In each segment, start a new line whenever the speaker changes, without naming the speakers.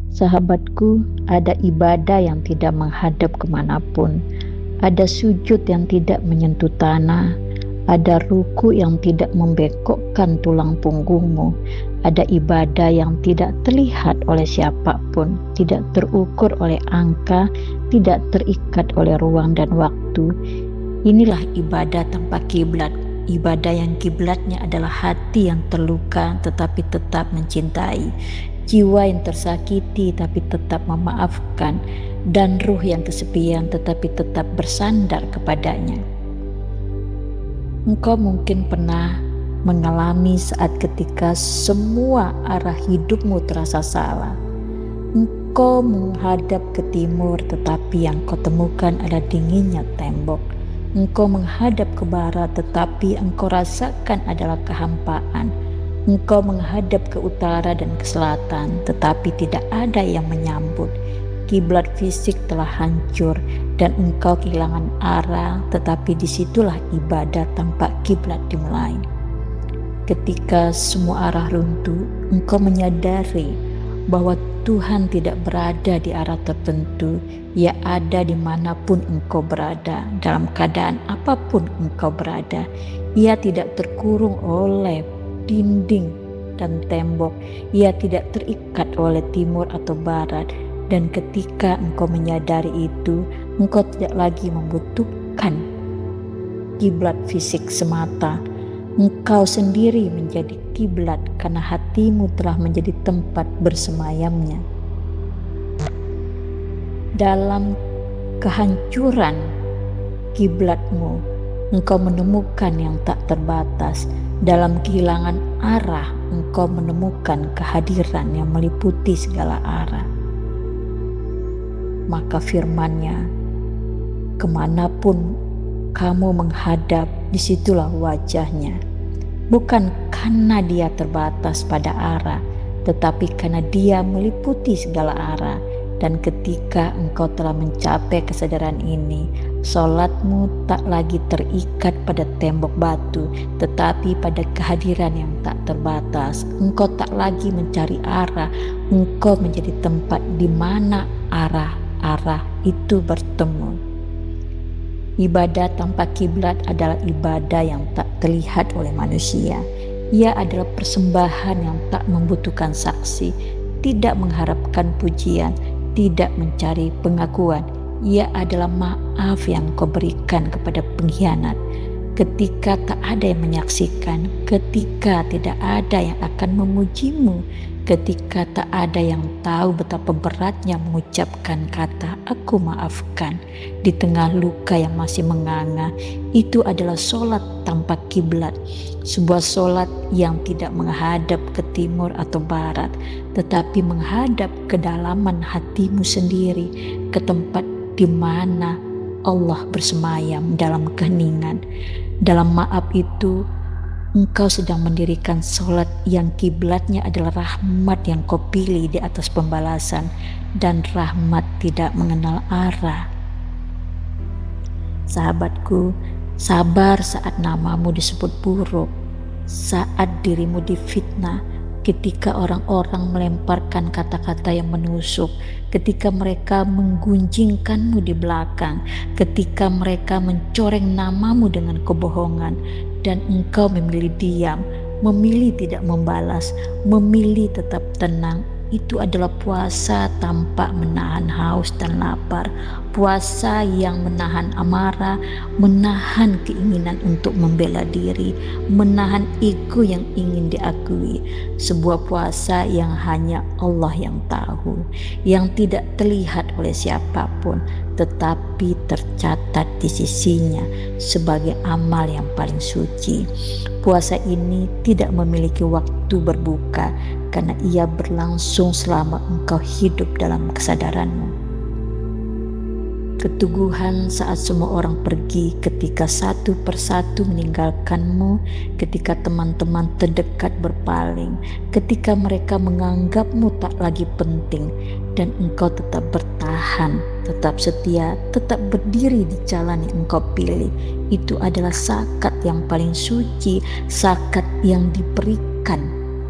Sahabatku, ada ibadah yang tidak menghadap kemanapun, ada sujud yang tidak menyentuh tanah, ada ruku yang tidak membekokkan tulang punggungmu, ada ibadah yang tidak terlihat oleh siapapun, tidak terukur oleh angka, tidak terikat oleh ruang dan waktu. Inilah ibadah tanpa kiblat. Ibadah yang kiblatnya adalah hati yang terluka tetapi tetap mencintai, jiwa yang tersakiti tapi tetap memaafkan, dan ruh yang kesepian tetapi tetap bersandar kepadanya. Engkau mungkin pernah mengalami saat ketika semua arah hidupmu terasa salah. Engkau menghadap ke timur tetapi yang kau temukan adalah dinginnya tembok. Engkau menghadap ke barat tetapi engkau rasakan adalah kehampaan. Engkau menghadap ke utara dan ke selatan tetapi tidak ada yang menyambut. Kiblat fisik telah hancur dan engkau kehilangan arah, tetapi disitulah ibadah tanpa kiblat dimulai. Ketika semua arah runtuh, engkau menyadari bahwa Tuhan tidak berada di arah tertentu. Ia ada dimanapun engkau berada, dalam keadaan apapun engkau berada. Ia tidak terkurung oleh dinding dan tembok. Ia tidak terikat oleh timur atau barat. Dan ketika engkau menyadari itu, engkau tidak lagi membutuhkan kiblat fisik semata. Engkau sendiri menjadi kiblat karena hatimu telah menjadi tempat bersemayamnya. Dalam kehancuran kiblatmu, engkau menemukan yang tak terbatas. Dalam kehilangan arah, engkau menemukan kehadiran yang meliputi segala arah. Maka firman-Nya, kemanapun kamu menghadap, disitulah wajah-Nya. Bukan karena Dia terbatas pada arah, tetapi karena Dia meliputi segala arah. Dan ketika engkau telah mencapai kesadaran ini, solatmu tak lagi terikat pada tembok batu, tetapi pada kehadiran yang tak terbatas. Engkau tak lagi mencari arah, engkau menjadi tempat di mana arah itu bertemu. Ibadah tanpa kiblat adalah ibadah yang tak terlihat oleh manusia. Ia adalah persembahan yang tak membutuhkan saksi, tidak mengharapkan pujian, tidak mencari pengakuan. Ia adalah maaf yang kau berikan kepada pengkhianat. Ketika tak ada yang menyaksikan, ketika tidak ada yang akan memujimu, ketika tak ada yang tahu betapa beratnya mengucapkan kata aku maafkan di tengah luka yang masih menganga, itu adalah solat tanpa kiblat. Sebuah solat yang tidak menghadap ke timur atau barat, tetapi menghadap ke kedalaman hatimu sendiri, ke tempat di mana Allah bersemayam dalam keheningan. Dalam maaf itu, engkau sedang mendirikan solat yang kiblatnya adalah rahmat yang kau pilih di atas pembalasan, dan rahmat tidak mengenal arah. Sahabatku, sabar saat namamu disebut buruk, saat dirimu difitnah, ketika orang-orang melemparkan kata-kata yang menusuk, ketika mereka menggunjingkanmu di belakang, ketika mereka mencoreng namamu dengan kebohongan, dan engkau memilih diam, memilih tidak membalas, memilih tetap tenang. Itu adalah puasa tanpa menahan haus dan lapar, puasa yang menahan amarah, menahan keinginan untuk membela diri, menahan ego yang ingin diakui. Sebuah puasa yang hanya Allah yang tahu, yang tidak terlihat oleh siapapun, tetapi tercatat di sisinya sebagai amal yang paling suci. Puasa ini tidak memiliki waktu berbuka karena ia berlangsung selama engkau hidup dalam kesadaranmu. Keteguhan saat semua orang pergi, ketika satu persatu meninggalkanmu, ketika teman-teman terdekat berpaling, ketika mereka menganggapmu tak lagi penting, dan engkau tetap bertahan, tetap setia, tetap berdiri di jalan yang engkau pilih. Itu adalah zakat yang paling suci, zakat yang diberikan,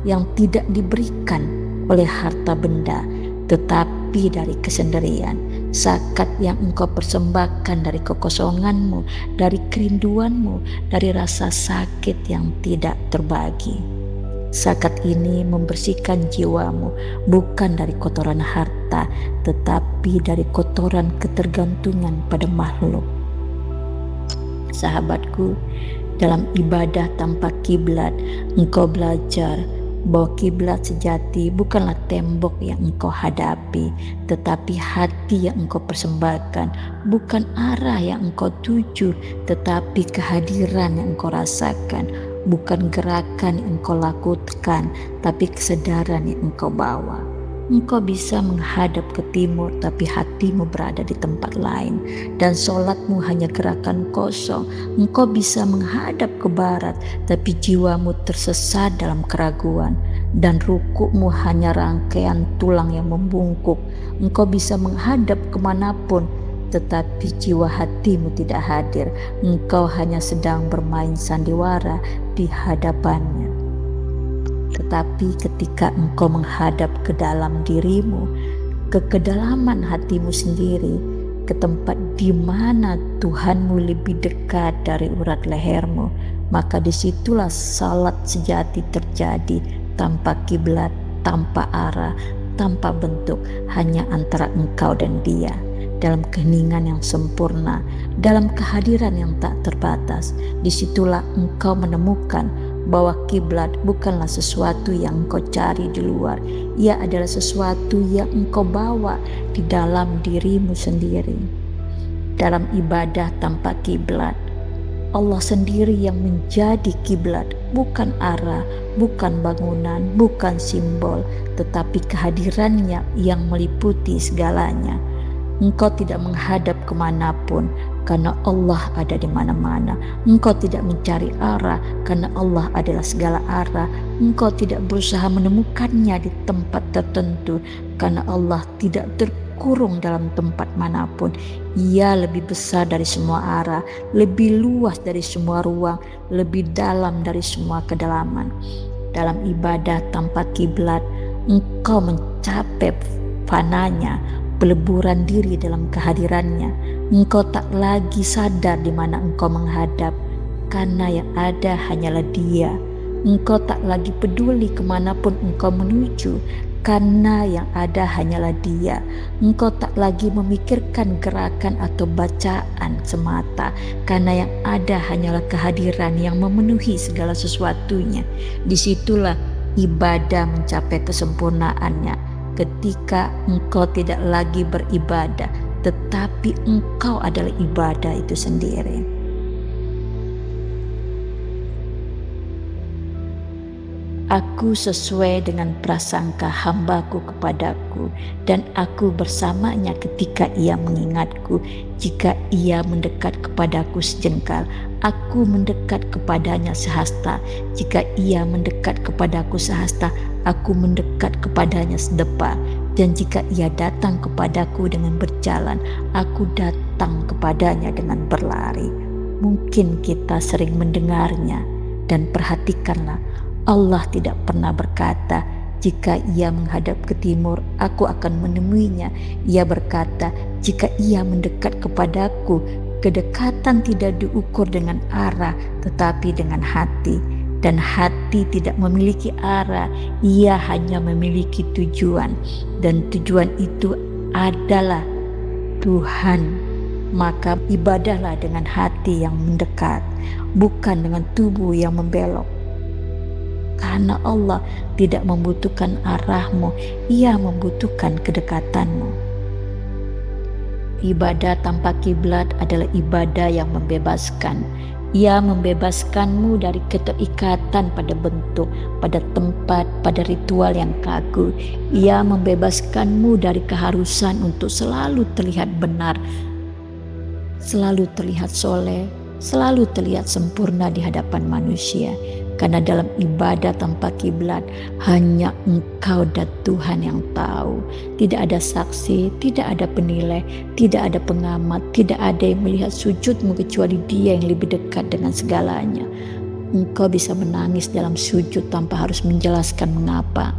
yang tidak diberikan oleh harta benda. tetapi dari kesendirian. Zakat yang engkau persembahkan dari kekosonganmu, dari kerinduanmu, dari rasa sakit yang tidak terbagi. Zakat ini membersihkan jiwamu, bukan dari kotoran harta, tetapi dari kotoran ketergantungan pada makhluk. Sahabatku, dalam ibadah tanpa kiblat, engkau belajar bahwa kiblat sejati bukanlah tembok yang engkau hadapi, tetapi hati yang engkau persembahkan, bukan arah yang engkau tuju, tetapi kehadiran yang engkau rasakan, bukan gerakan yang engkau lakukan, tapi kesadaran yang engkau bawa. Engkau bisa menghadap ke timur, tapi hatimu berada di tempat lain, dan sholatmu hanya gerakan kosong. Engkau bisa menghadap ke barat, tapi jiwamu tersesat dalam keraguan, dan rukukmu hanya rangkaian tulang yang membungkuk. Engkau bisa menghadap kemanapun, tetapi jiwa hatimu tidak hadir. Engkau hanya sedang bermain sandiwara di hadapannya. Tetapi ketika engkau menghadap ke dalam dirimu, ke kedalaman hatimu sendiri, ke tempat di mana Tuhanmu lebih dekat dari urat lehermu, maka disitulah salat sejati terjadi, tanpa kiblat, tanpa arah, tanpa bentuk, hanya antara engkau dan Dia, dalam keheningan yang sempurna, dalam kehadiran yang tak terbatas. Disitulah engkau menemukan bahwa kiblat bukanlah sesuatu yang engkau cari di luar. Ia adalah sesuatu yang engkau bawa di dalam dirimu sendiri. Dalam ibadah tanpa kiblat, Allah sendiri yang menjadi kiblat, bukan arah, bukan bangunan, bukan simbol, tetapi kehadirannya yang meliputi segalanya. Engkau tidak menghadap kemanapun, karena Allah ada di mana-mana. Engkau tidak mencari arah, karena Allah adalah segala arah. Engkau tidak berusaha menemukannya di tempat tertentu, karena Allah tidak terkurung dalam tempat manapun. Ia lebih besar dari semua arah, lebih luas dari semua ruang, lebih dalam dari semua kedalaman. Dalam ibadah tanpa kiblat, engkau mencapai fananya, peleburan diri dalam kehadirannya. Engkau tak lagi sadar di mana engkau menghadap, karena yang ada hanyalah Dia. Engkau tak lagi peduli kemanapun engkau menuju, karena yang ada hanyalah Dia. Engkau tak lagi memikirkan gerakan atau bacaan semata, karena yang ada hanyalah kehadiran yang memenuhi segala sesuatunya. Disitulah ibadah mencapai kesempurnaannya, ketika engkau tidak lagi beribadah, tetapi engkau adalah ibadah itu sendiri. Aku sesuai dengan prasangka hambaku kepadaku, dan aku bersamanya ketika ia mengingatku. Jika ia mendekat kepadaku sejengkal, aku mendekat kepadanya sehasta. Jika ia mendekat kepadaku sehasta, aku mendekat kepadanya sedepa. Dan jika ia datang kepadaku dengan berjalan, aku datang kepadanya dengan berlari. Mungkin kita sering mendengarnya, dan perhatikanlah, Allah tidak pernah berkata, jika ia menghadap ke timur, aku akan menemuinya. Ia berkata, jika ia mendekat kepadaku. Kedekatan tidak diukur dengan arah, tetapi dengan hati. Dan hati tidak memiliki arah, ia hanya memiliki tujuan. Dan tujuan itu adalah Tuhan. Maka ibadahlah dengan hati yang mendekat, bukan dengan tubuh yang membelok. Karena Allah tidak membutuhkan arahmu, Ia membutuhkan kedekatanmu. Ibadah tanpa kiblat adalah ibadah yang membebaskan. Ia membebaskanmu dari keterikatan pada bentuk, pada tempat, pada ritual yang kaku. Ia membebaskanmu dari keharusan untuk selalu terlihat benar, selalu terlihat soleh, selalu terlihat sempurna di hadapan manusia. Karena dalam ibadah tanpa kiblat, hanya engkau dan Tuhan yang tahu. Tidak ada saksi, tidak ada penilai, tidak ada pengamat, tidak ada yang melihat sujudmu kecuali Dia yang lebih dekat dengan segalanya. Engkau bisa menangis dalam sujud tanpa harus menjelaskan mengapa.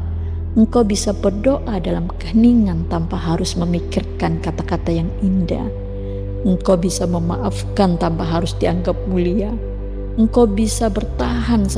Engkau bisa berdoa dalam keheningan tanpa harus memikirkan kata-kata yang indah. Engkau bisa memaafkan tanpa harus dianggap mulia. Engkau bisa bertahan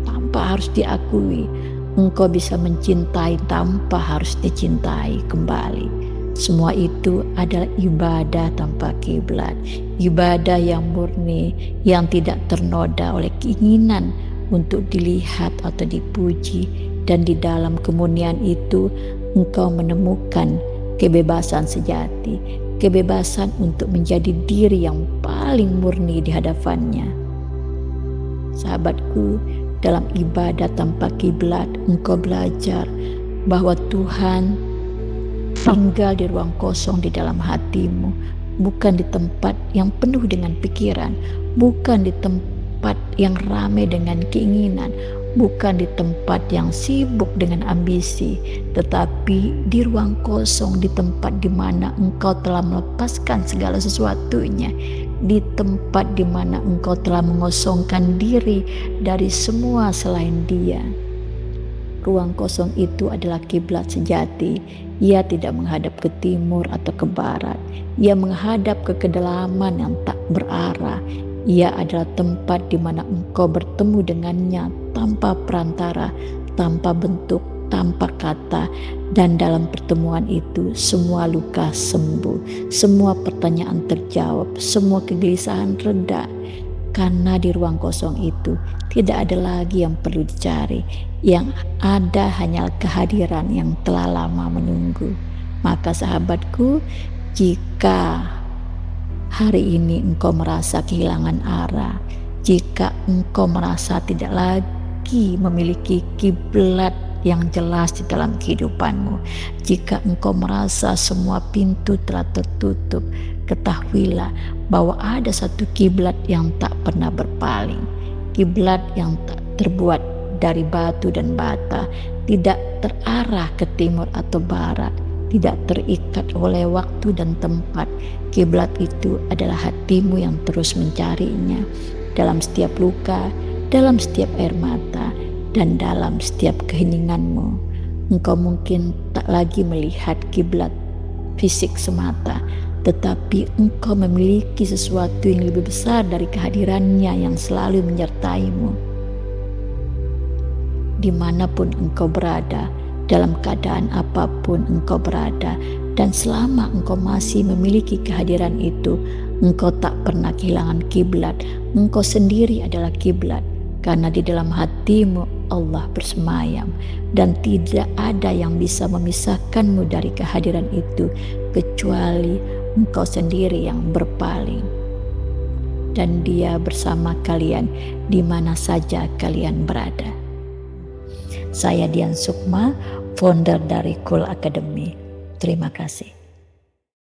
tanpa harus diakui. Engkau bisa mencintai tanpa harus dicintai kembali. Semua itu adalah ibadah tanpa kiblat. Ibadah yang murni, yang tidak ternoda oleh keinginan untuk dilihat atau dipuji. Dan di dalam kemurnian itu engkau menemukan kebebasan sejati, kebebasan untuk menjadi diri yang paling murni di hadapannya. Sahabatku, dalam ibadah tanpa kiblat engkau belajar bahwa Tuhan tinggal di ruang kosong di dalam hatimu, bukan di tempat yang penuh dengan pikiran, bukan di tempat yang ramai dengan keinginan, bukan di tempat yang sibuk dengan ambisi, tetapi di ruang kosong, di tempat di mana engkau telah melepaskan segala sesuatunya, di tempat di mana engkau telah mengosongkan diri dari semua selain Dia. Ruang kosong itu adalah kiblat sejati. Ia tidak menghadap ke timur atau ke barat. Ia menghadap ke kedalaman yang tak berarah. Ia adalah tempat di mana engkau bertemu dengannya tanpa perantara, tanpa bentuk, tanpa kata. Dan dalam pertemuan itu semua luka sembuh, semua pertanyaan terjawab, semua kegelisahan reda. Karena di ruang kosong itu tidak ada lagi yang perlu dicari. Yang ada hanyalah kehadiran yang telah lama menunggu. Maka sahabatku, jika hari ini engkau merasa kehilangan arah, jika engkau merasa tidak lagi memiliki kiblat yang jelas di dalam kehidupanmu, jika engkau merasa semua pintu telah tertutup, ketahuilah bahwa ada satu kiblat yang tak pernah berpaling, kiblat yang tak terbuat dari batu dan bata, tidak terarah ke timur atau barat, tidak terikat oleh waktu dan tempat. Kiblat itu adalah hatimu yang terus mencarinya dalam setiap luka, dalam setiap air mata, dan dalam setiap keheninganmu. Engkau mungkin tak lagi melihat kiblat fisik semata, tetapi engkau memiliki sesuatu yang lebih besar dari kehadirannya yang selalu menyertaimu. Dimanapun engkau berada, dalam keadaan apapun engkau berada, dan selama engkau masih memiliki kehadiran itu, engkau tak pernah kehilangan kiblat. Engkau sendiri adalah kiblat, karena di dalam hatimu Allah bersemayam, dan tidak ada yang bisa memisahkanmu dari kehadiran itu kecuali engkau sendiri yang berpaling. Dan Dia bersama kalian di mana saja kalian berada. Saya Dian Sukma, founder dari Cool Academy. Terima kasih.